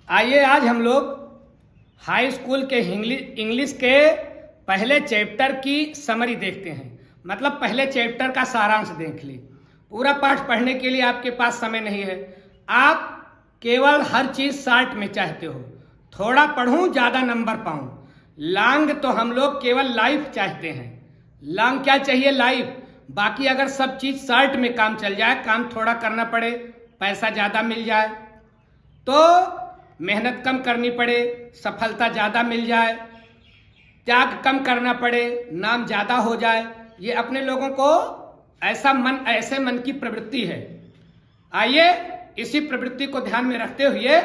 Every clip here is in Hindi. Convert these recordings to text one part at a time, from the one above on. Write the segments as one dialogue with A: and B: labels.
A: आइए आज हम लोग हाई स्कूल के इंग्लिश के पहले चैप्टर की समरी देखते हैं। मतलब पहले चैप्टर का सारांश देख ली। पूरा पाठ पढ़ने के लिए आपके पास समय नहीं है। आप केवल हर चीज शॉर्ट में चाहते हो, थोड़ा पढ़ूं ज्यादा नंबर पाऊं। लॉन्ग तो हम लोग केवल लाइफ चाहते हैं। लॉन्ग क्या चाहिए? लाइफ। बाकी अगर सब चीज शॉर्ट में काम चल जाए, काम थोड़ा करना पड़े, पैसा ज्यादा मिल जाए, तो मेहनत कम करनी पड़े, सफलता ज्यादा मिल जाए, त्याग कम करना पड़े, नाम ज्यादा हो जाए, ये अपने लोगों को ऐसे मन की प्रवृत्ति है। आइए इसी प्रवृत्ति को ध्यान में रखते हुए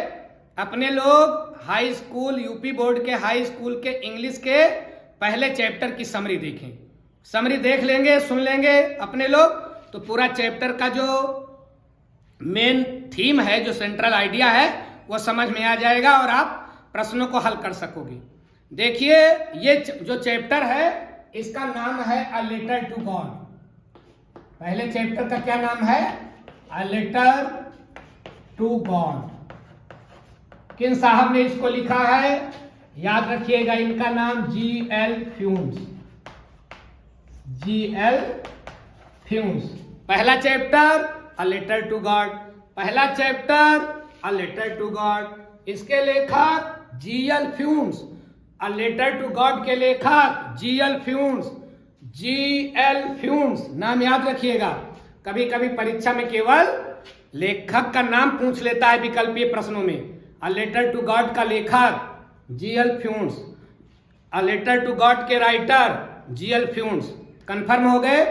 A: अपने लोग हाई स्कूल, यूपी बोर्ड के हाई स्कूल के इंग्लिश के पहले चैप्टर की समरी देखें। समरी देख लेंगे, सुन लेंगे अपने लोग, तो पूरा चैप्टर का जो मेन थीम है, जो सेंट्रल आइडिया है, वो समझ में आ जाएगा और आप प्रश्नों को हल कर सकोगे। देखिए, ये जो चैप्टर है इसका नाम है अ लेटर टू गॉड। पहले चैप्टर का क्या नाम है? A letter to God. किन साहब ने इसको लिखा है? याद रखिएगा, इनका नाम G.L. फ्यूम्स। G.L. फ्यूम्स। पहला chapter a letter to God. पहला chapter a letter to God. इसके लेखक G.L. Fuentes. A letter to God के लेखक G.L. फ्यूम्स। G.L. फ्यूम्स नाम याद रखिएगा। कभी कभी परीक्षा में केवल लेखक का नाम पूछ लेता है विकल्पीय प्रश्नों में। अ लेटर टू गॉड का लेखक G.L. Fuentes. A letter to God के राइटर G.L. फ्यूम्स। कंफर्म हो गए?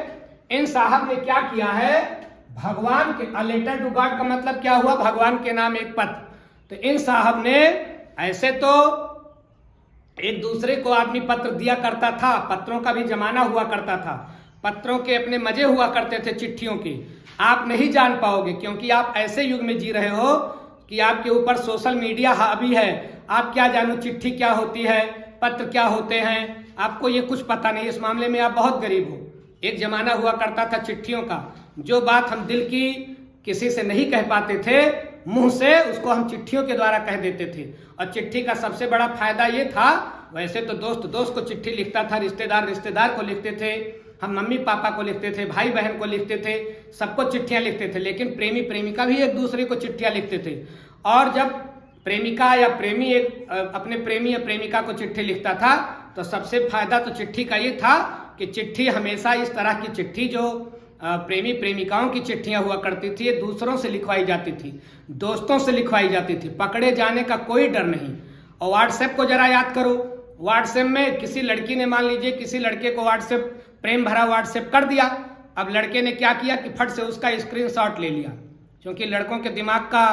A: इन साहब ने क्या किया है? भगवान के, अ लेटर टू गॉड का मतलब क्या हुआ? भगवान के नाम एक पत्र। तो इन साहब ने, ऐसे तो एक दूसरे को आदमी पत्र दिया करता था, पत्रों का भी जमाना हुआ करता था, पत्रों के अपने मजे हुआ करते थे, चिट्ठियों के। आप नहीं जान पाओगे क्योंकि आप ऐसे युग में जी रहे हो कि आपके ऊपर सोशल मीडिया हावी है। आप क्या जानो चिट्ठी क्या होती है, पत्र क्या होते हैं, आपको ये कुछ पता नहीं। इस मामले में आप बहुत गरीब हो। एक जमाना हुआ करता था चिट्ठियों का। जो बात हम दिल की किसी से नहीं कह पाते थे मुंह से, उसको हम चिट्ठियों के द्वारा कह देते थे। और चिट्ठी का सबसे बड़ा फायदा ये था, वैसे तो दोस्त को चिट्ठी लिखता था, रिश्तेदार को लिखते थे, हम मम्मी पापा को लिखते थे, भाई बहन को लिखते थे, सबको चिट्ठियां लिखते थे। लेकिन प्रेमी प्रेमिका भी एक दूसरे को चिट्ठियां लिखते थे। और जब प्रेमिका या प्रेमी अपने प्रेमी या प्रेमिका को चिट्ठी लिखता था, तो सबसे फायदा तो चिट्ठी का ये था कि चिट्ठी हमेशा इस तरह की चिट्ठी, जो प्रेमी प्रेमिकाओं की चिट्ठियां हुआ करती थी, दूसरों से लिखवाई जाती थी, दोस्तों से लिखवाई जाती थी, पकड़े जाने का कोई डर नहीं। और व्हाट्सएप को जरा याद करो। व्हाट्सएप में किसी लड़की ने, मान लीजिए किसी लड़के को व्हाट्सएप, प्रेम भरा व्हाट्सएप कर दिया। अब लड़के ने क्या किया कि फट से उसका स्क्रीनशॉट ले लिया, क्योंकि लड़कों के दिमाग का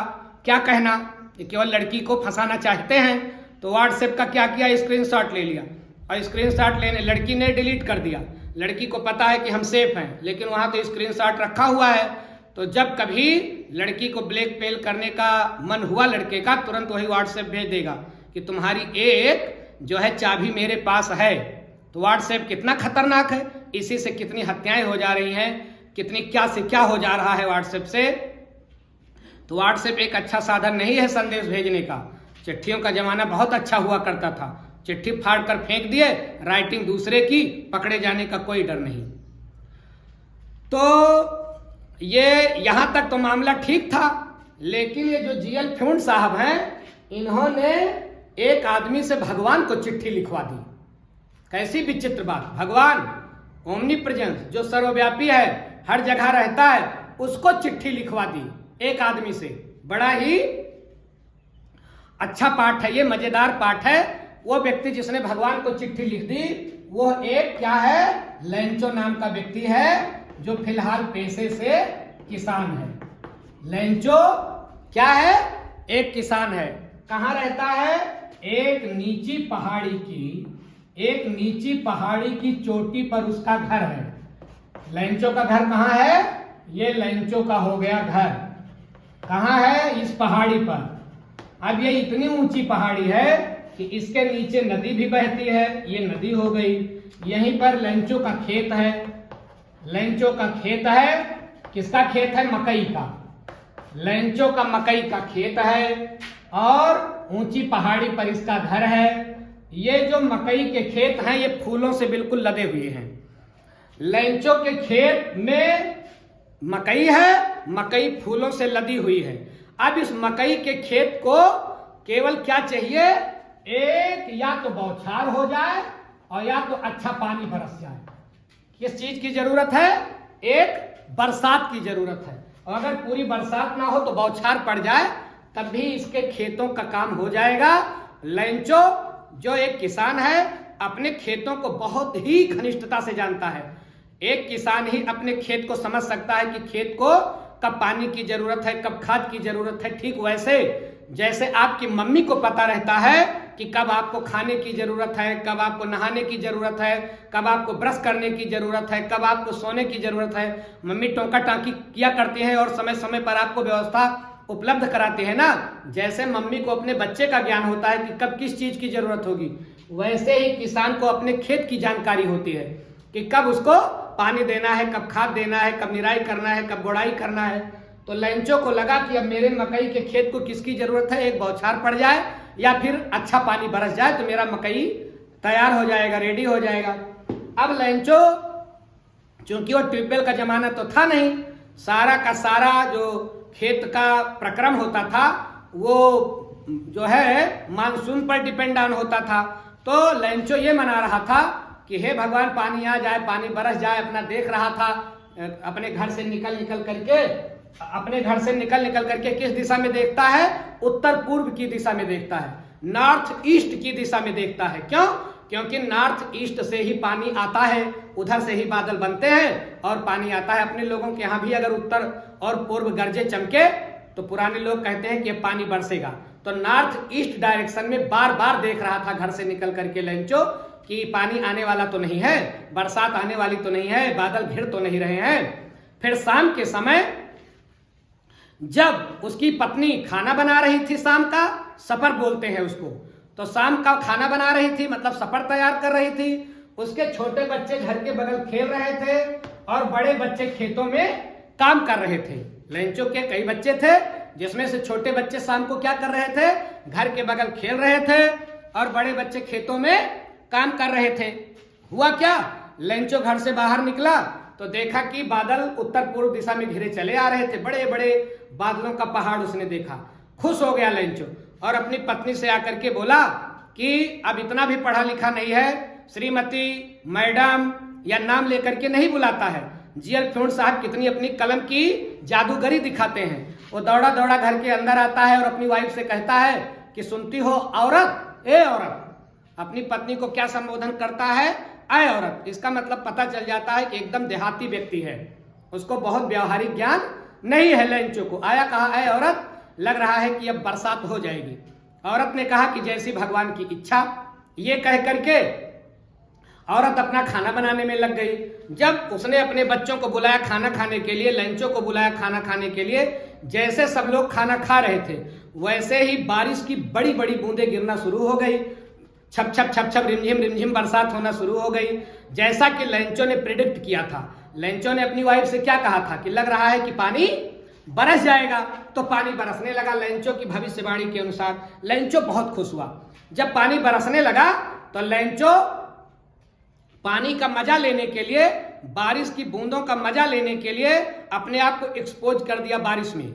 A: क्या कहना, ये केवल लड़की को फंसाना चाहते हैं। तो व्हाट्सएप का क्या किया? स्क्रीनशॉट ले लिया। और स्क्रीनशॉट लेने, लड़की ने डिलीट कर दिया। लड़की को पता है कि हम सेफ हैं, लेकिन वहां तो स्क्रीनशॉट रखा हुआ है। तो जब कभी लड़की को ब्लैकमेल करने का मन हुआ लड़के का, तुरंत वही व्हाट्सएप भेज देगा कि तुम्हारी एक जो है चाबी मेरे पास है। तो व्हाट्सएप कितना खतरनाक है, इसी से कितनी हत्याएं हो जा रही हैं, कितनी क्या से क्या हो जा रहा है व्हाट्सएप से। तो व्हाट्सएप एक अच्छा साधन नहीं है संदेश भेजने का। चिट्ठियों का जमाना बहुत अच्छा हुआ करता था। चिट्ठी फाड़ कर फेंक दिए, राइटिंग दूसरे की, पकड़े जाने का कोई डर नहीं। तो ये यहां तक तो मामला ठीक था। लेकिन ये जो G.L. फ्यूम्स साहब हैं, इन्होंने एक आदमी से भगवान को चिट्ठी लिखवा दी। कैसी विचित्र बात! भगवान ओमनी प्रेजेंस, जो सर्वव्यापी है, हर जगह रहता है, उसको चिट्ठी लिखवा दी एक आदमी से। बड़ा ही अच्छा पाठ है ये, मजेदार पाठ है। वो व्यक्ति जिसने भगवान को चिट्ठी लिख दी, वो एक क्या है? लेंचो नाम का व्यक्ति है, जो फिलहाल पेशे से किसान है। लेंचो क्या है? एक किसान है। कहाँ रहता है? एक नीची पहाड़ी की चोटी पर उसका घर है। लेंचो का घर कहाँ है? ये लेंचो का हो गया घर। कहाँ है? इस पहाड़ी पर। अब ये इतनी ऊंची पहाड़ी है कि इसके नीचे नदी भी बहती है, ये नदी हो गई। यहीं पर लेंचो का खेत है। लेंचो का खेत है, किसका खेत है? मकई का। लेंचो का मकई का खेत है। और ऊंची पहाड़ी पर इसका घर है। ये जो मकई के खेत हैं ये फूलों से बिल्कुल लदे हुए हैं। लैंचो के खेत में मकई है, मकई फूलों से लदी हुई है। अब इस मकई के खेत को केवल क्या चाहिए, एक या तो बौछार हो जाए और या तो अच्छा पानी बरस जाए। किस चीज की जरूरत है, एक बरसात की जरूरत है। और अगर पूरी बरसात ना हो तो बौछार पड़ जाए तब भी इसके खेतों का काम हो जाएगा। लैंचो जो एक किसान है अपने खेतों को बहुत ही घनिष्ठता से जानता है। एक किसान ही अपने खेत को समझ सकता है कि खेत को कब पानी की जरूरत है, कब खाद की जरूरत है। ठीक वैसे जैसे आपकी मम्मी को पता रहता है कि कब आपको खाने की जरूरत है, कब आपको नहाने की जरूरत है, कब आपको ब्रश करने की जरूरत है, कब आपको सोने की जरूरत है। मम्मी टोका टाकी किया करती हैं और समय समय पर आपको व्यवस्था उपलब्ध कराते हैं ना। जैसे मम्मी को अपने बच्चे का ज्ञान होता है कि कब किस चीज की जरूरत होगी, वैसे ही किसान को अपने खेत की जानकारी होती है कि कब उसको पानी देना है, कब खाद देना है, कब निराई करना है, कब गोड़ाई करना है। तो लैंचो को लगा कि अब मेरे मकई के खेत को किसकी जरूरत है, एक बौछार पड़ जाए या फिर अच्छा पानी बरस जाए तो मेरा मकई तैयार हो जाएगा, रेडी हो जाएगा। अब लैंचो चूंकि वो ट्यूबवेल का जमाना तो था नहीं, सारा का सारा जो खेत का प्रक्रम होता था वो जो है मानसून पर डिपेंड ऑन होता था। तो लैंचो ये मना रहा था कि हे भगवान पानी आ जाए, पानी बरस जाए। अपना देख रहा था अपने घर से निकल निकल करके किस दिशा में देखता है, उत्तर पूर्व की दिशा में देखता है, नॉर्थ ईस्ट की दिशा में देखता है। क्यों? क्योंकि नॉर्थ ईस्ट से ही पानी आता है, उधर से ही बादल बनते हैं और पानी आता है। अपने लोगों के यहाँ भी अगर उत्तर और पूर्व गरजे चमके तो पुराने लोग कहते हैं कि अब पानी बरसेगा। तो नॉर्थ ईस्ट डायरेक्शन में बार बार देख रहा था घर से निकल करके लैंचो कि पानी आने वाला तो नहीं है, बरसात आने वाली तो नहीं है, बादल घिर तो नहीं रहे हैं। फिर शाम के समय जब उसकी पत्नी खाना बना रही थी, शाम का सफर बोलते हैं उसको, तो शाम का खाना बना रही थी मतलब सफर तैयार कर रही थी। उसके छोटे बच्चे घर के बगल खेल रहे थे और बड़े बच्चे खेतों में काम कर रहे थे। लैंचो के कई बच्चे थे जिसमें से छोटे बच्चे शाम को क्या कर रहे थे, घर के बगल खेल रहे थे और बड़े बच्चे खेतों में काम कर रहे थे। हुआ क्या, लैंचो घर से बाहर निकला तो देखा कि बादल उत्तर पूर्व दिशा में घिरे चले आ रहे थे। बड़े बड़े बादलों का पहाड़ उसने देखा, खुश हो गया लैंचो और अपनी पत्नी से आकर के बोला कि अब इतना भी पढ़ा लिखा नहीं है, श्रीमती, मैडम या नाम लेकर के नहीं बुलाता है। जीएल फ्यूंड साहब कितनी अपनी कलम की जादूगरी दिखाते हैं। वो दौड़ा दौड़ा घर के अंदर आता है और अपनी वाइफ से कहता है कि सुनती हो औरत, ए औरत। अपनी पत्नी को क्या संबोधन करता है, ऐ औरत। इसका मतलब पता चल जाता है कि एकदम देहाती व्यक्ति है, उसको बहुत व्यवहारिक ज्ञान नहीं है। लैंचो को आया कहा, ऐ औरत, लग रहा है कि अब बरसात हो जाएगी। औरत ने कहा कि जैसी भगवान की इच्छा। ये कह करके औरत अपना खाना बनाने में लग गई। जब उसने अपने बच्चों को बुलाया खाना खाने के लिए, लैंचो को बुलाया खाना खाने के लिए, जैसे सब लोग खाना खा रहे थे वैसे ही बारिश की बड़ी बड़ी बूंदें गिरना शुरू हो गई। छप छप छप छप रिमझिम बरसात होना शुरू हो गई, जैसा कि लैंचो ने प्रिडिक्ट किया था। लैंचो ने अपनी वाइफ से क्या कहा था कि लग रहा है कि पानी बरस जाएगा, तो पानी बरसने लगा लैंचो की भविष्यवाणी के अनुसार। लैंचो बहुत खुश हुआ। जब पानी बरसने लगा तो लैंचो पानी का मजा लेने के लिए, बारिश की बूंदों का मजा लेने के लिए अपने आप को एक्सपोज कर दिया बारिश में,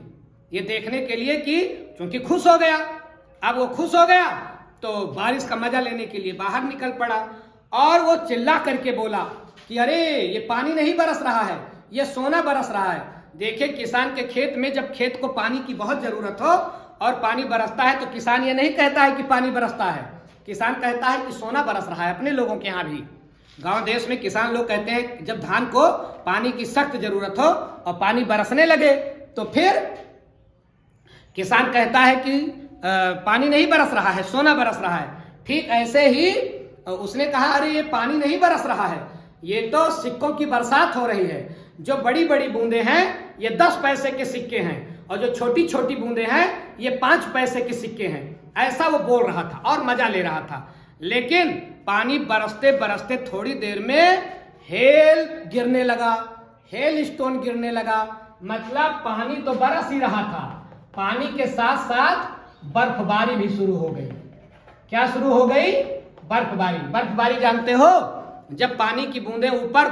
A: ये देखने के लिए कि क्योंकि खुश हो गया। अब वो खुश हो गया तो बारिश का मजा लेने के लिए बाहर निकल पड़ा और वो चिल्ला करके बोला कि अरे ये पानी नहीं बरस रहा है, ये सोना बरस रहा है। देखिए किसान के खेत में जब खेत को पानी की बहुत जरूरत हो और पानी बरसता है तो किसान ये नहीं कहता है कि पानी बरसता है, किसान कहता है कि सोना बरस रहा है। अपने लोगों के यहाँ भी गांव देश में किसान लोग कहते हैं जब धान को पानी की सख्त जरूरत हो और पानी बरसने लगे तो फिर किसान कहता है कि पानी नहीं बरस रहा है, सोना बरस रहा है। ठीक ऐसे ही उसने कहा अरे ये पानी नहीं बरस रहा है, ये तो सिक्कों की बरसात हो रही है। जो बड़ी बड़ी बूंदे हैं ये 10 पैसे के सिक्के हैं और जो छोटी छोटी बूंदे हैं ये 5 पैसे के सिक्के हैं। ऐसा वो बोल रहा था और मजा ले रहा था। लेकिन पानी बरसते बरसते थोड़ी देर में हेल गिरने लगा, हेल स्टोन गिरने लगा। मतलब पानी तो बरस ही रहा था, पानी के साथ साथ बर्फबारी भी शुरू हो गई। क्या शुरू हो गई? बर्फबारी। बर्फबारी जानते हो, जब पानी की बूंदें ऊपर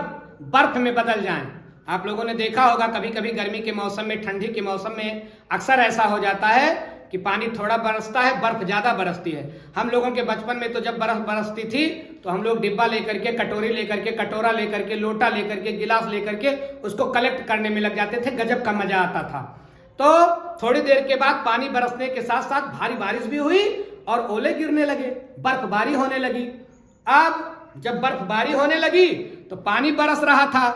A: बर्फ में बदल जाएं। आप लोगों ने देखा होगा कभी कभी गर्मी के मौसम में, ठंडी के मौसम में अक्सर ऐसा हो जाता है कि पानी थोड़ा बरसता है, बर्फ ज्यादा बरसती है। हम लोगों के बचपन में तो जब बर्फ बरसती थी तो हम लोग डिब्बा लेकर के, कटोरी लेकर के, कटोरा लेकर के, लोटा लेकर के, गिलास लेकर के उसको कलेक्ट करने में लग जाते थे। गजब का मजा आता था। तो थोड़ी देर के बाद पानी बरसने के साथ साथ भारी बारिश भी हुई और ओले गिरने लगे, बर्फबारी होने लगी। अब जब बर्फबारी होने लगी तो पानी बरस रहा था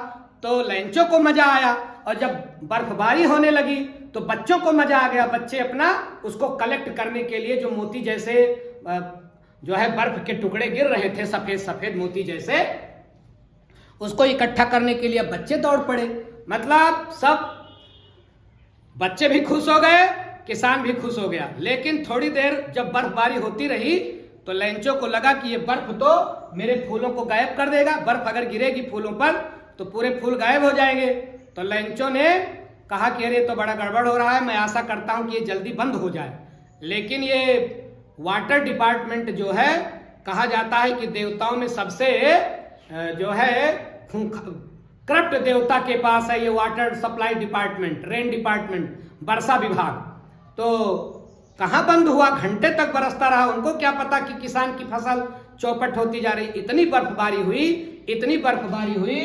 A: तो लैंचों को मजा आया, और जब बर्फबारी होने लगी तो बच्चों को मजा आ गया। बच्चे अपना उसको कलेक्ट करने के लिए, जो मोती जैसे जो है बर्फ के टुकड़े गिर रहे थे, सफेद सफेद मोती जैसे, उसको इकट्ठा करने के लिए बच्चे दौड़ पड़े। मतलब सब बच्चे भी खुश हो गए, किसान भी खुश हो गया। लेकिन थोड़ी देर जब बर्फबारी होती रही तो लैंचों को लगा कि ये बर्फ तो मेरे फूलों को गायब कर देगा। बर्फ अगर गिरेगी फूलों पर तो पूरे फूल गायब हो जाएंगे। तो लैंचों ने कहा कि अरे तो बड़ा गड़बड़ हो रहा है, मैं आशा करता हूं कि ये जल्दी बंद हो जाए। लेकिन ये वाटर डिपार्टमेंट जो है, कहा जाता है कि देवताओं में सबसे जो है करप्ट देवता के पास है ये water supply department, rain department, वर्षा विभाग। तो कहां बंद हुआ, घंटे तक बरसता रहा। उनको क्या पता कि किसान की फसल चौपट होती जा रही। इतनी बर्फबारी हुई, इतनी बर्फबारी हुई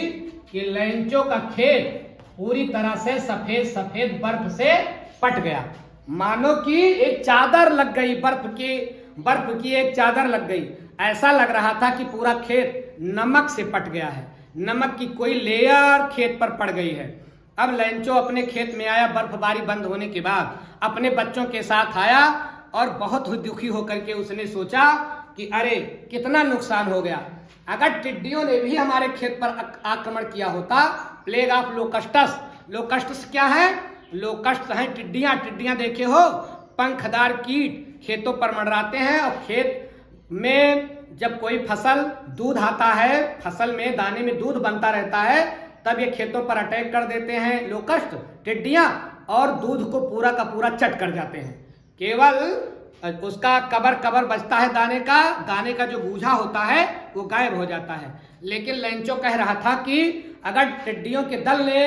A: कि लैंचों का खेत पूरी तरह से सफेद सफेद बर्फ से पट गया। मानो कि एक चादर लग गई, बर्फ की एक चादर लग गई। ऐसा लग रहा था कि पूरा खेत नमक से पट गया है, नमक की कोई लेयर खेत पर पड़ गई है। अब लैंचो अपने खेत में आया, बर्फबारी बंद होने के बाद अपने बच्चों के साथ आया और बहुत दुखी होकर के उसने सोचा कि अरे कितना नुकसान हो गया। अगर टिड्डियों ने भी हमारे खेत पर आक्रमण किया होता, प्लेग ऑफ लोकस्टस। लोकस्टस क्या है? लोकस्ट हैं टिड्डियां। टिड्डियां देखे हो, पंखदार कीट खेतों पर मंडराते हैं, और खेत में जब कोई फसल दूध आता है, फसल में दाने में दूध बनता रहता है, तब ये खेतों पर अटैक कर देते हैं लोकस्ट, टिड्डियां, और दूध को पूरा का पूरा चट कर जाते हैं। केवल उसका कबर बचता है दाने का जो गूजा होता है वो गायब हो जाता है। लेकिन लैंचो कह रहा था कि अगर टिड्डियों के दल ने,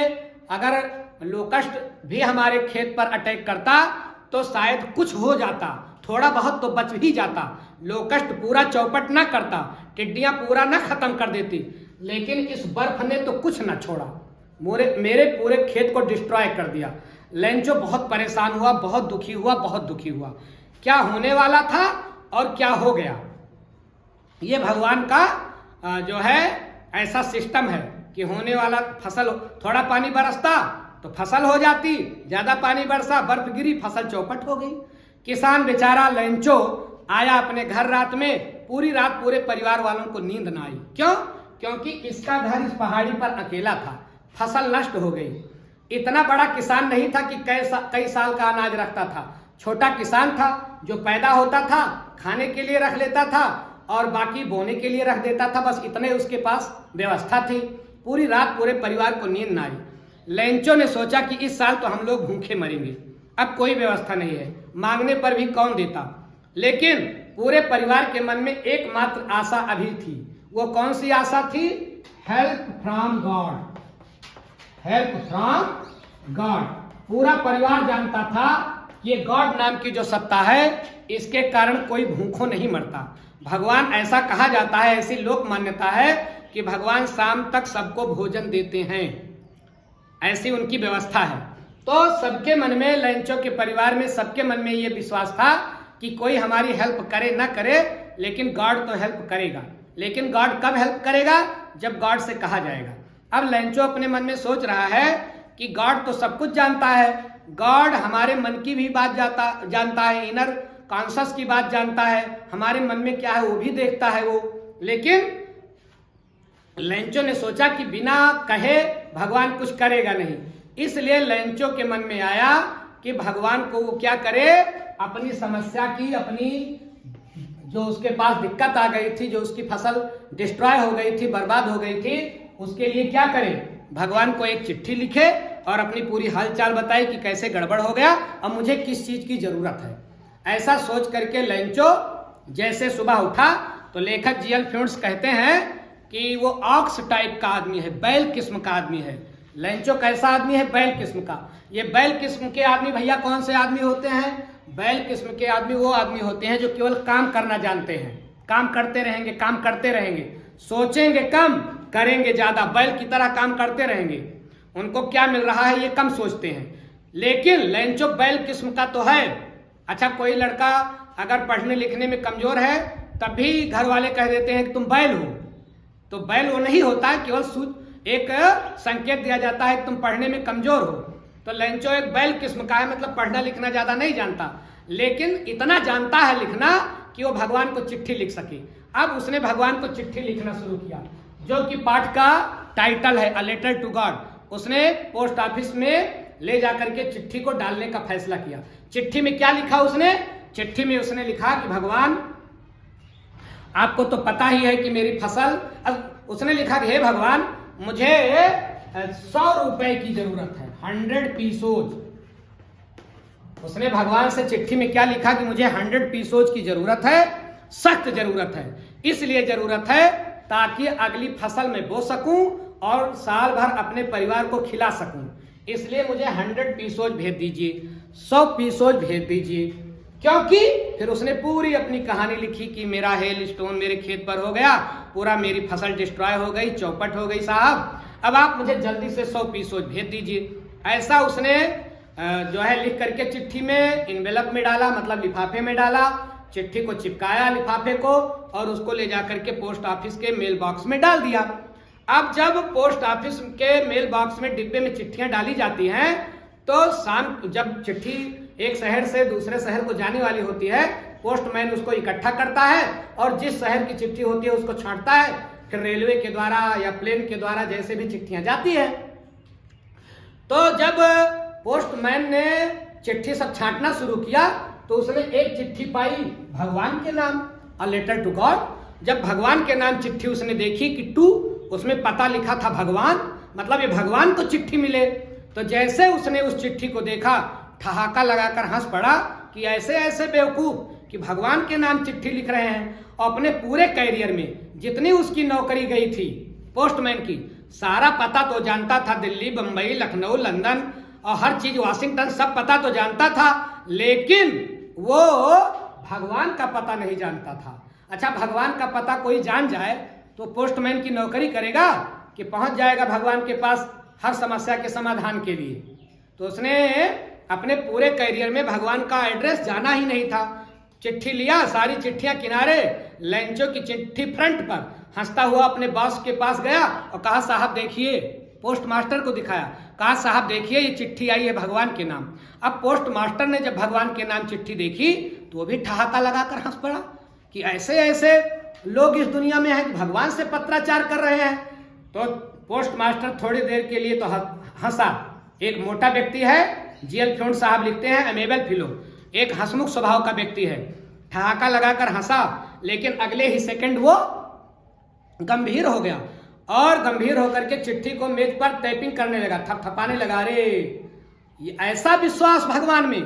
A: अगर लोकस्ट भी हमारे खेत पर अटैक करता तो शायद कुछ हो जाता, थोड़ा बहुत तो बच ही जाता। लोकस्ट पूरा चौपट ना करता, टिड्डियां पूरा ना खत्म कर देती, लेकिन इस बर्फ ने तो कुछ ना छोड़ा, मेरे पूरे खेत को डिस्ट्रॉय कर दिया। लैंचो बहुत परेशान हुआ, बहुत दुखी हुआ, बहुत दुखी हुआ। क्या होने वाला था और क्या हो गया, ये भगवान का जो है ऐसा सिस्टम है कि होने वाला, फसल थोड़ा पानी बरसता तो फसल हो जाती, ज्यादा पानी बरसा, बर्फ गिरी, फसल चौपट हो गई। किसान बेचारा लैंचो आया अपने घर रात में, पूरी रात पूरे परिवार वालों को नींद ना आई। क्यों? क्योंकि इसका घर इस पहाड़ी पर अकेला था, फसल नष्ट हो गई। इतना बड़ा किसान नहीं था कि कई साल का अनाज रखता था, छोटा किसान था जो पैदा होता था, खाने के लिए रख लेता था और बाकी बोने के लिए रख देता था, बस इतने उसके पास व्यवस्था थी। पूरी रात पूरे परिवार को नींद ना आई। लैंचो ने सोचा कि इस साल तो हम लोग भूखे मरेंगे, अब कोई व्यवस्था नहीं है, मांगने पर भी कौन देता। लेकिन पूरे परिवार के मन में एकमात्र आशा अभी थी। वो कौन सी आशा थी? Help from God, help from God. पूरा परिवार जानता था ये गॉड नाम की जो सत्ता है, इसके कारण कोई भूखों नहीं मरता। भगवान, ऐसा कहा जाता है, ऐसी लोक मान्यता है कि भगवान शाम तक सबको भोजन देते हैं, ऐसी उनकी व्यवस्था है। तो सबके मन में, लैंचो के परिवार में सबके मन में ये विश्वास था कि कोई हमारी हेल्प करे ना करे, लेकिन गॉड तो हेल्प करेगा। लेकिन गॉड कब हेल्प करेगा? जब गॉड से कहा जाएगा। अब लैंचो अपने मन में सोच रहा है कि गॉड तो सब कुछ जानता है, गॉड हमारे मन की भी बात जानता है, इनर कॉन्शस की बात जानता है, हमारे मन में क्या है वो भी देखता है वो। लेकिन लैंचो ने सोचा कि बिना कहे भगवान कुछ करेगा नहीं, इसलिए लैंचो के मन में आया कि भगवान को वो क्या करे, अपनी समस्या की, अपनी जो उसके पास दिक्कत आ गई थी, जो उसकी फसल डिस्ट्रॉय हो गई थी, बर्बाद हो गई थी, उसके लिए क्या करे, भगवान को एक चिट्ठी लिखे और अपनी पूरी हालचाल बताए कि कैसे गड़बड़ हो गया और मुझे किस चीज की जरूरत है। ऐसा सोच करके लेंचो जैसे सुबह उठा तो लेखक जीएल फ्यूंस कहते हैं कि वो ऑक्स टाइप का आदमी है, बैल किस्म का आदमी है। लेंचो कैसा आदमी है? बैल किस्म का। ये बैल किस्म के आदमी भैया कौन से आदमी होते हैं? बैल किस्म के आदमी वो आदमी होते हैं जो केवल काम करना जानते हैं, काम करते रहेंगे, काम करते रहेंगे, सोचेंगे कम, करेंगे ज्यादा, बैल की तरह काम करते रहेंगे। उनको क्या मिल रहा है ये कम सोचते हैं। लेकिन लेंचो बैल किस्म का तो है। अच्छा, कोई लड़का अगर पढ़ने लिखने में कमजोर है तब भी घर वाले कह देते हैं कि तुम बैल हो, तो बैल वो नहीं होता है, केवल एक संकेत दिया जाता है कि तुम पढ़ने में कमजोर हो। तो लेंचो एक बैल किस्म का है, मतलब पढ़ना लिखना ज्यादा नहीं जानता, लेकिन इतना जानता है लिखना कि वो भगवान को चिट्ठी लिख सके। अब उसने भगवान को चिट्ठी लिखना शुरू किया, जो कि पाठ का टाइटल है अ लेटर टू गॉड। उसने पोस्ट ऑफिस में ले जाकर के चिट्ठी को डालने का फैसला किया। चिट्ठी में क्या लिखा उसने? चिट्ठी में उसने लिखा कि भगवान, आपको तो पता ही है कि मेरी फसल, उसने लिखा कि हे भगवान, मुझे 100 रुपए की जरूरत है, 100 पीसोज। उसने भगवान से चिट्ठी में क्या लिखा कि मुझे 100 पीसोज की जरूरत है, सख्त जरूरत है। इसलिए जरूरत है ताकि अगली फसल में बो सकूं और साल भर अपने परिवार को खिला सकूं। इसलिए मुझे 100 पीसोज भेज दीजिए, 100 पीसोज भेज दीजिए। क्योंकि फिर उसने पूरी अपनी कहानी लिखी कि मेरा हेल स्टोन मेरे खेत पर हो गया, पूरा मेरी फसल डिस्ट्रॉय हो गई, चौपट हो गई साहब, अब आप मुझे जल्दी से 100 पीसोज भेज दीजिए। ऐसा उसने जो है लिख करके चिट्ठी में इनवेलप में डाला, मतलब लिफाफे में डाला, चिट्ठी को चिपकाया लिफाफे को और उसको ले जाकर के पोस्ट ऑफिस के मेल बॉक्स में डाल दिया। अब जब पोस्ट ऑफिस के मेल बॉक्स में डिब्बे में चिट्ठियां डाली जाती हैं तो शाम जब चिट्ठी एक शहर से दूसरे शहर को जाने वाली होती है, पोस्टमैन उसको इकट्ठा करता है और जिस शहर की चिट्ठी होती है उसको छांटता है, फिर रेलवे के द्वारा या प्लेन के द्वारा जैसे भी चिट्ठियां जाती है। तो जब पोस्टमैन ने चिट्ठी सब छांटना शुरू किया तो उसने एक चिट्ठी पाई भगवान के नाम, अ लेटर टू गॉड। जब भगवान के नाम चिट्ठी उसने देखी कि टू, उसमें पता लिखा था भगवान, मतलब ये भगवान को चिट्ठी मिले। तो जैसे उसने उस चिट्ठी को देखा, ठहाका लगाकर हंस पड़ा कि ऐसे ऐसे बेवकूफ कि भगवान के नाम चिट्ठी लिख रहे हैं। और अपने पूरे कैरियर में जितनी उसकी नौकरी गई थी पोस्टमैन की, सारा पता तो जानता था, दिल्ली, बंबई, लखनऊ, लंदन और हर चीज, वाशिंगटन, सब पता तो जानता था, लेकिन वो भगवान का पता नहीं जानता था। अच्छा, भगवान का पता कोई जान जाए तो पोस्टमैन की नौकरी करेगा कि पहुंच जाएगा भगवान के पास हर समस्या के समाधान के लिए। तो उसने अपने पूरे करियर में भगवान का एड्रेस जाना ही नहीं था। चिट्ठी लिया, सारी चिट्ठियां किनारे, लेंचो की चिट्ठी फ्रंट पर, हंसता हुआ अपने बॉस के पास गया और कहा साहब देखिए, पोस्ट मास्टर को दिखाया, कहा साहब देखिए ये चिट्ठी आई है भगवान के नाम। अब पोस्ट मास्टर ने जब भगवान के नाम चिट्ठी देखी तो वो भी ठहाका लगाकर हंस पड़ा कि ऐसे ऐसे लोग इस दुनिया में हैं कि भगवान से पत्राचार कर रहे हैं। तो पोस्ट मास्टर थोड़ी देर के लिए तो हंसा। एक मोटा व्यक्ति है, जीएल फ्यूंस साहब लिखते हैं, अमेबल फिलो, एक हंसमुख स्वभाव का व्यक्ति है, ठहाका लगाकर हंसा, लेकिन अगले ही सेकंड वो गंभीर हो गया और गंभीर होकर के चिट्ठी को मेज पर टाइपिंग करने लगा, थपथपाने लगा। रे ये ऐसा विश्वास भगवान में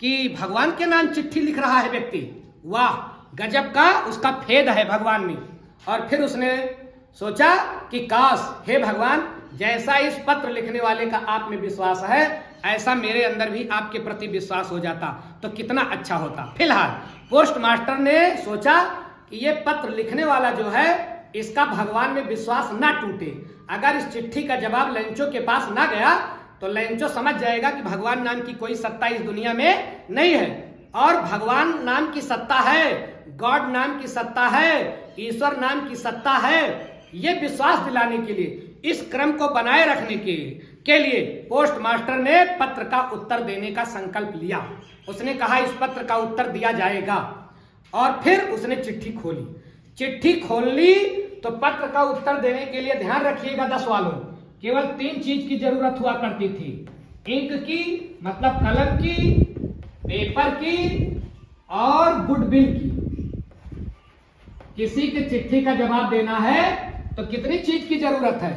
A: कि भगवान के नाम चिट्ठी लिख रहा है व्यक्ति, वाह गजब का उसका फेद है भगवान में। और फिर उसने सोचा कि काश, हे भगवान, जैसा इस पत्र लिखने वाले का आप में विश्वास है ऐसा मेरे अंदर भी आपके प्रति विश्वास हो जाता तो कितना अच्छा होता। फिलहाल पोस्ट मास्टर ने सोचा कि ये पत्र लिखने वाला जो है इसका भगवान में विश्वास ना टूटे। अगर इस चिट्ठी का जवाब लेंचो के पास ना गया तो लेंचो समझ जाएगा कि भगवान नाम की कोई सत्ता इस दुनिया में नहीं है, और भगवान नाम की सत्ता है, गॉड नाम की सत्ता है, ईश्वर नाम की सत्ता है। ये विश्वास दिलाने के लिए, इस क्रम को बनाए रखने के लिए पोस्ट मास्टर ने पत्र का उत्तर देने का संकल्प लिया। उसने कहा इस पत्र का उत्तर दिया जाएगा, और फिर उसने चिट्ठी खोली। चिट्ठी खोल ली तो पत्र का उत्तर देने के लिए, ध्यान रखिएगा 10 वालों, केवल 3 चीज की जरूरत हुआ करती थी, इंक की मतलब कलम की, पेपर की और गुडविल की। किसी की चिट्ठी का जवाब देना है तो कितनी चीज की जरूरत है?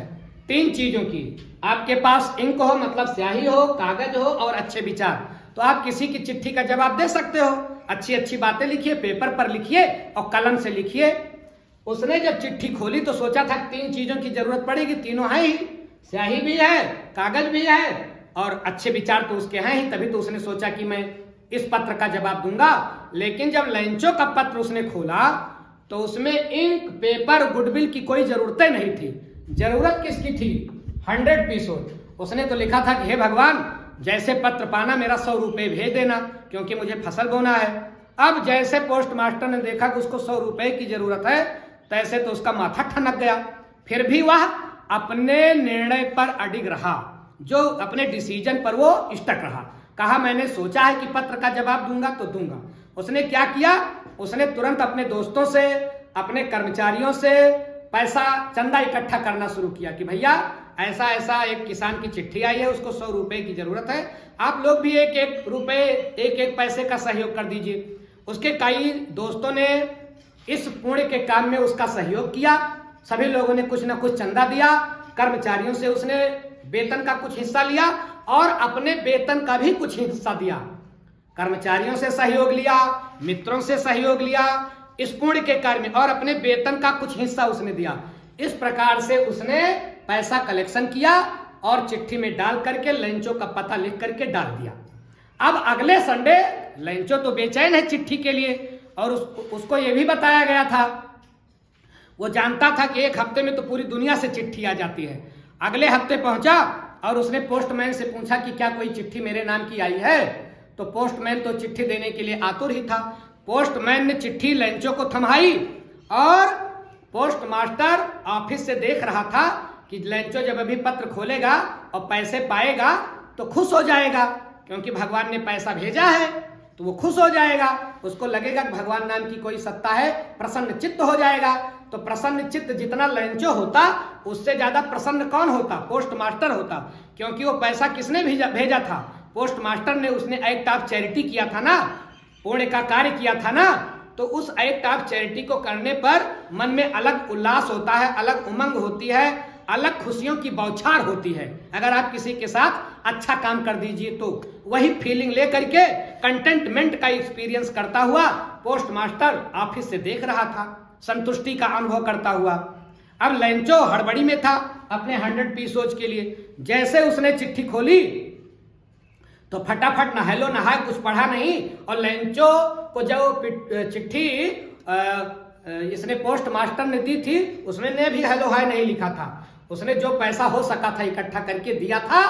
A: 3 चीजों की। आपके पास इंक हो मतलब स्याही हो, कागज हो और अच्छे विचार, तो आप किसी की चिट्ठी का जवाब दे सकते हो। अच्छी अच्छी बातें लिखिए, पेपर पर लिखिए और कलम से लिखिए। उसने जब चिट्ठी खोली तो सोचा था 3 चीजों की जरूरत पड़ेगी, तीनों है ही, स्याही भी है, कागज भी है और अच्छे विचार तो उसके हैं ही, तभी तो उसने सोचा कि मैं इस पत्र का जवाब दूंगा। लेकिन जब लैंचो का पत्र उसने खोला तो उसमें इंक, पेपर, गुडविल की कोई जरूरतें नहीं थी। जरूरत किसकी थी? 100 पीसों। उसने तो लिखा था कि हे भगवान, जैसे पत्र पाना मेरा 100 रुपये भेज देना, क्योंकि मुझे फसल बोना है। अब जैसे पोस्ट मास्टर ने देखा कि उसको 100 रुपये की जरूरत है, तैसे तो उसका माथा ठनक गया। फिर भी वह अपने निर्णय पर अडिग रहा, जो अपने डिसीजन पर वो स्टक रहा। कहा मैंने सोचा है कि पत्र का जवाब दूंगा तो दूंगा। उसने क्या किया? उसने तुरंत अपने दोस्तों से, अपने कर्मचारियों से पैसा, चंदा इकट्ठा करना शुरू किया कि भैया ऐसा ऐसा एक किसान की चिट्ठी आई है, उसको 100 रुपए की जरूरत है, आप लोग भी एक एक रुपए, एक एक पैसे का सहयोग कर दीजिए। उसके कई दोस्तों ने इस पुण्य के काम में उसका सहयोग किया। सभी लोगों ने कुछ न कुछ चंदा दिया। कर्मचारियों से उसने वेतन का कुछ हिस्सा लिया और अपने वेतन का भी कुछ हिस्सा दिया। कर्मचारियों से सहयोग लिया, मित्रों से सहयोग लिया इस पुण्य के कार्य में, और अपने वेतन का कुछ हिस्सा उसने दिया। इस प्रकार से उसने पैसा कलेक्शन किया और चिट्ठी में डाल करके लैंचो का पता लिख करके डाल दिया। अब अगले संडे लैंचो तो बेचैन है चिट्ठी के लिए, और उसको यह भी बताया गया था, वो जानता था कि 1 हफ्ते में तो पूरी दुनिया से चिट्ठी आ जाती है। अगले हफ्ते पहुंचा और उसने पोस्टमैन से पूछा कि क्या कोई चिट्ठी मेरे नाम की आई है? तो पोस्टमैन तो चिट्ठी देने के लिए आतुर ही था। पोस्टमैन ने चिट्ठी लैंचो को थमाई और पोस्ट मास्टर ऑफिस से देख रहा था कि लैंचो जब अभी पत्र खोलेगा और पैसे पाएगा तो खुश हो जाएगा, क्योंकि भगवान ने पैसा भेजा है तो वो खुश हो जाएगा। उसको लगेगा कि भगवान नाम की कोई सत्ता है, प्रसन्न चित्त हो जाएगा। तो प्रसन्न चित्त जितना लैंचो होता, उससे ज्यादा प्रसन्न कौन होता? पोस्ट मास्टर होता, क्योंकि वो पैसा किसने भेजा था? पोस्ट मास्टर ने। उसने एक्ट ऑफ चैरिटी किया था ना, पुण्य का कार्य किया था ना, तो उस एक्ट ऑफ चैरिटी को करने पर मन में अलग उल्लास होता है, अलग उमंग होती है, अलग खुशियों की बौछार होती है। अगर आप किसी के साथ अच्छा काम कर दीजिए तो वही फीलिंग लेकर के कंटेंटमेंट का एक्सपीरियंस करता हुआ पोस्ट मास्टर ऑफिस से देख रहा था, संतुष्टि का अनुभव करता हुआ। अब लैंचो हड़बड़ी में था अपने 100 पीसोज के लिए। जैसे उसने चिट्ठी खोली तो फटाफट नहलो नहाए, कुछ पढ़ा नहीं, और लैंचो को जो चिट्ठी इसने पोस्ट मास्टर ने दी थी उसमें ने भी हेलो हाय नहीं लिखा था। उसने जो पैसा हो सका था इकट्ठा करके दिया था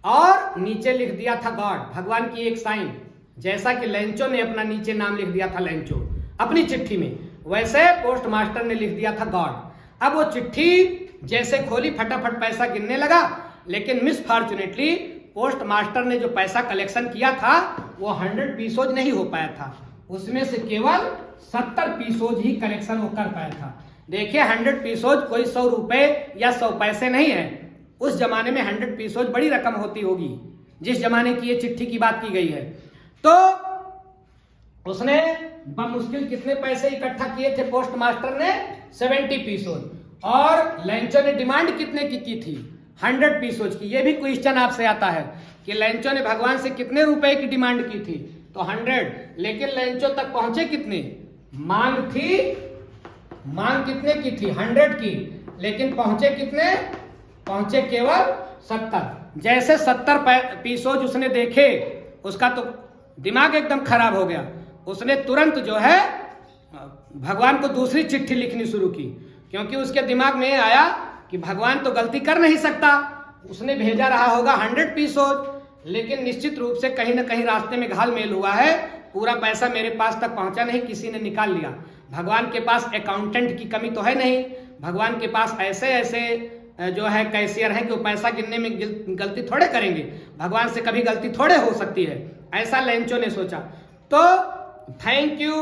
A: और नीचे लिख दिया था गॉड, भगवान की एक साइन। जैसा कि लैंचो ने अपना नीचे नाम लिख दिया था लैंचो अपनी चिट्ठी में, वैसे पोस्ट मास्टर ने लिख दिया था गॉड। अब वो चिट्ठी जैसे खोली फटाफट पैसा गिनने लगा, लेकिन मिसफॉर्चुनेटली पोस्ट मास्टर ने जो पैसा कलेक्शन किया था वो 100 पीसोज नहीं हो पाया था, उसमें से केवल 70 पीसोज ही कलेक्शन वो कर पाया था। देखिए 100 पीसोज कोई 100 रुपए या 100 पैसे नहीं है। उस जमाने में 100 पीसोज बड़ी रकम होती होगी, जिस जमाने की ये चिट्ठी की बात की गई है। तो उसने बमुश्किल कितने पैसे इकट्ठा किए थे पोस्ट मास्टर ने? 70 पीसोज। और लैंचो ने डिमांड कितने की थी? 100 पीसोज की। ये भी क्वेश्चन आपसे आता है कि लैंचो ने भगवान से कितने रुपए की डिमांड की थी? तो 100। लेकिन लैंचो तक पहुंचे कितने? मांग कितने की थी? 100 की। लेकिन पहुंचे कितने? पहुंचे केवल 70। जैसे 70 पीसोज उसने देखे, उसका तो दिमाग एकदम खराब हो गया। उसने तुरंत जो है भगवान को दूसरी चिट्ठी लिखनी शुरू की, क्योंकि उसके दिमाग में आया कि भगवान तो गलती कर नहीं सकता, उसने भेजा रहा होगा 100 पीसोज, लेकिन निश्चित रूप से कहीं ना कहीं रास्ते में घाल मेल हुआ है, पूरा पैसा मेरे पास तक पहुंचा नहीं, किसी ने निकाल लिया। भगवान के पास अकाउंटेंट की कमी तो है नहीं, भगवान के पास ऐसे ऐसे जो है कैशियर है कि वो पैसा गिनने में गलती थोड़े करेंगे, भगवान से कभी गलती थोड़े हो सकती है, ऐसा लैंचो ने सोचा। तो थैंक यू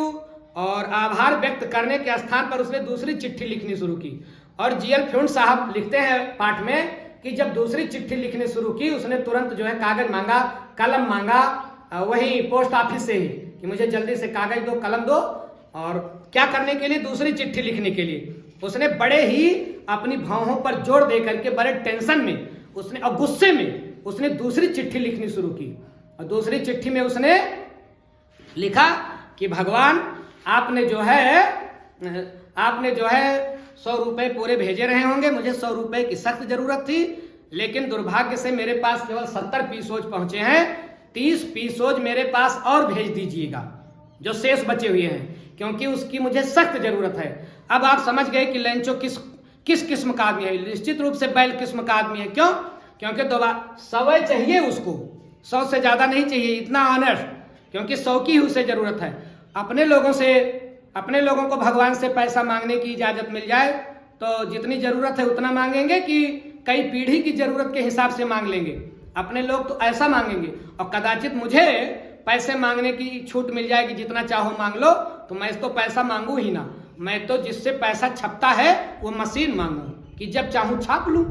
A: और आभार व्यक्त करने के स्थान पर उसने दूसरी चिट्ठी लिखनी शुरू की। और जीएल फ्यून साहब लिखते हैं पाठ में कि जब दूसरी चिट्ठी लिखनी शुरू की, उसने तुरंत जो है कागज मांगा, कलम मांगा, वही पोस्ट ऑफिस से ही कि मुझे जल्दी से कागज दो, कलम दो। और क्या करने के लिए? दूसरी चिट्ठी लिखने के लिए। उसने बड़े ही अपनी भौहों पर जोर दे करके, बड़े टेंशन में उसने और गुस्से में उसने दूसरी चिट्ठी लिखनी शुरू की। और दूसरी चिट्ठी में उसने लिखा कि भगवान आपने जो है 100 रुपए पूरे भेजे रहे होंगे, मुझे 100 रुपए की सख्त जरूरत थी, लेकिन दुर्भाग्य से मेरे पास केवल 70 पीसोज पहुंचे हैं, 30 पीसोज मेरे पास और भेज दीजिएगा जो शेष बचे हुए हैं, क्योंकि उसकी मुझे सख्त जरूरत है। अब आप समझ गए कि लेंचो किस किस्म का आदमी है। निश्चित रूप से बैल किस्म का आदमी है। क्यों? क्योंकि 100 चाहिए उसको, 100 से ज्यादा नहीं चाहिए, इतना ऑनेस्ट, क्योंकि 100 की उसे जरूरत है। अपने लोगों को भगवान से पैसा मांगने की इजाजत मिल जाए तो जितनी जरूरत है उतना मांगेंगे कि कई पीढ़ी की जरूरत के हिसाब से मांग लेंगे। अपने लोग तो ऐसा मांगेंगे, और कदाचित मुझे पैसे मांगने की छूट मिल जाएगी, जितना चाहो मांग लो, तो मैं तो पैसा मांगू ही ना। मैं तो जिससे पैसा छपता है वो मशीन मांगू कि जब चाहूं छाप लूं।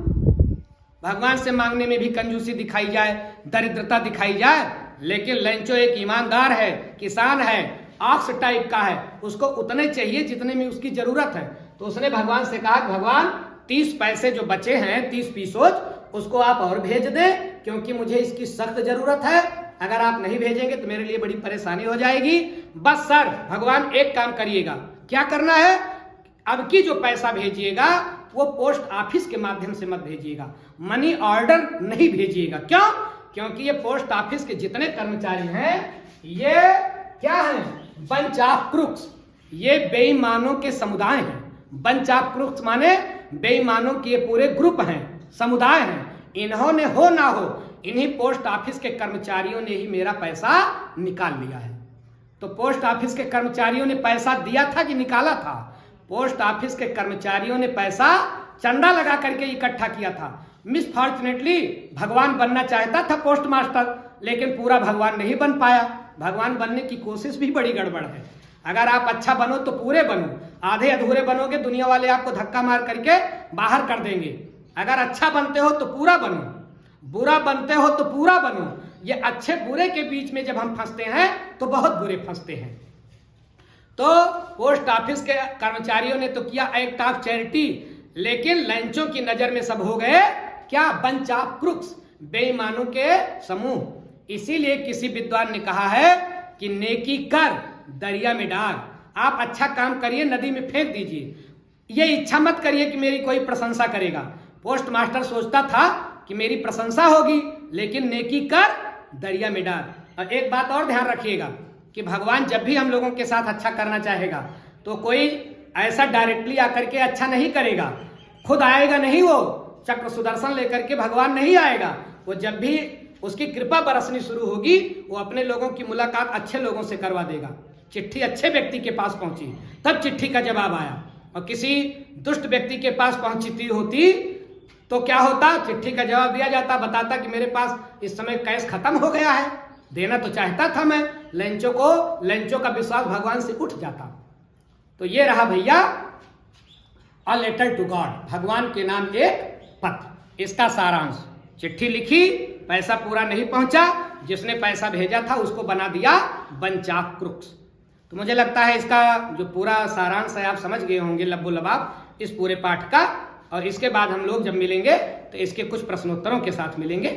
A: भगवान से मांगने में भी कंजूसी दिखाई जाए, दरिद्रता दिखाई जाए, लेकिन लेंचो एक ईमानदार है, किसान है, ऑक्स टाइप का है, उसको उतने चाहिए जितने में उसकी जरूरत है। तो उसने भगवान से कहा, भगवान 30 पैसे जो बचे हैं, 30 पीसोज, उसको आप और भेज दें, क्योंकि मुझे इसकी सख्त जरूरत है। अगर आप नहीं भेजेंगे तो मेरे लिए बड़ी परेशानी हो जाएगी। बस सर भगवान एक काम करिएगा। क्या करना है? अब की जो पैसा भेजिएगा वो पोस्ट ऑफिस के माध्यम से मत भेजिएगा, मनी ऑर्डर नहीं भेजिएगा। क्यों? क्योंकि ये पोस्ट ऑफिस के जितने कर्मचारी हैं ये क्या है? बंच ऑफ क्रूक्स, ये बेईमानों के समुदाय हैं। बंच ऑफ क्रूक्स माने बेईमानों के पूरे ग्रुप हैं, समुदाय हैं। इन्होंने हो ना हो, इन्हीं पोस्ट ऑफिस के कर्मचारियों ने ही मेरा पैसा निकाल लिया है। तो पोस्ट ऑफिस के कर्मचारियों ने पैसा दिया था कि निकाला था? पोस्ट ऑफिस के कर्मचारियों ने पैसा चंदा लगा करके इकट्ठा किया था। मिसफॉर्चुनेटली भगवान बनना चाहता था पोस्ट मास्टर, लेकिन पूरा भगवान नहीं बन पाया। भगवान बनने की कोशिश भी बड़ी गड़बड़ है। अगर आप अच्छा बनो तो पूरे बनो, आधे अधूरे बनोगे दुनिया वाले आपको धक्का मार करके बाहर कर देंगे। अगर अच्छा बनते हो तो पूरा बनो, बुरा बनते हो तो पूरा बनो। ये अच्छे बुरे के बीच में जब हम फंसते हैं तो बहुत बुरे फंसते हैं। तो पोस्ट ऑफिस के कर्मचारियों ने तो किया एक्ट ऑफ चैरिटी, लेकिन लेंचों की नजर में सब हो गए क्या? बंच ऑफ क्रूक्स, बेईमानों के समूह। इसीलिए किसी विद्वान ने कहा है कि नेकी कर दरिया में डाल। आप अच्छा काम करिए, नदी में फेंक दीजिए। ये इच्छा मत करिए कि मेरी कोई प्रशंसा करेगा। पोस्ट मास्टर सोचता था कि मेरी प्रशंसा होगी, लेकिन नेकी कर दरिया में डाल। और एक बात और ध्यान रखिएगा कि भगवान जब भी हम लोगों के साथ अच्छा करना चाहेगा तो कोई ऐसा डायरेक्टली आकर के अच्छा नहीं करेगा, खुद आएगा नहीं। वो चक्र सुदर्शन लेकर के भगवान नहीं आएगा। वो जब भी उसकी कृपा बरसनी शुरू होगी, वो अपने लोगों की मुलाकात अच्छे लोगों से करवा देगा। चिट्ठी अच्छे व्यक्ति के पास पहुंची तब चिट्ठी का जवाब आया, और किसी दुष्ट व्यक्ति के पास पहुंचती होती तो क्या होता? चिट्ठी का जवाब दिया जाता, बताता कि मेरे पास इस समय कैश खत्म हो गया है, देना तो चाहता था मैं। लेंचो का विश्वास भगवान से उठ जाता। तो ये रहा भैया अ लेटर टू गॉड, भगवान के नाम एक पत्र। इसका सारांश, चिट्ठी लिखी, पैसा पूरा नहीं पहुंचा, जिसने पैसा भेजा था उसको बना दिया बंच ऑफ क्रूक्स। तो मुझे लगता है इसका जो पूरा सारांश है आप समझ गए होंगे लब्बो लबाब इस पूरे पाठ का। और इसके बाद हम लोग जब मिलेंगे तो इसके कुछ प्रश्नोत्तरों के साथ मिलेंगे।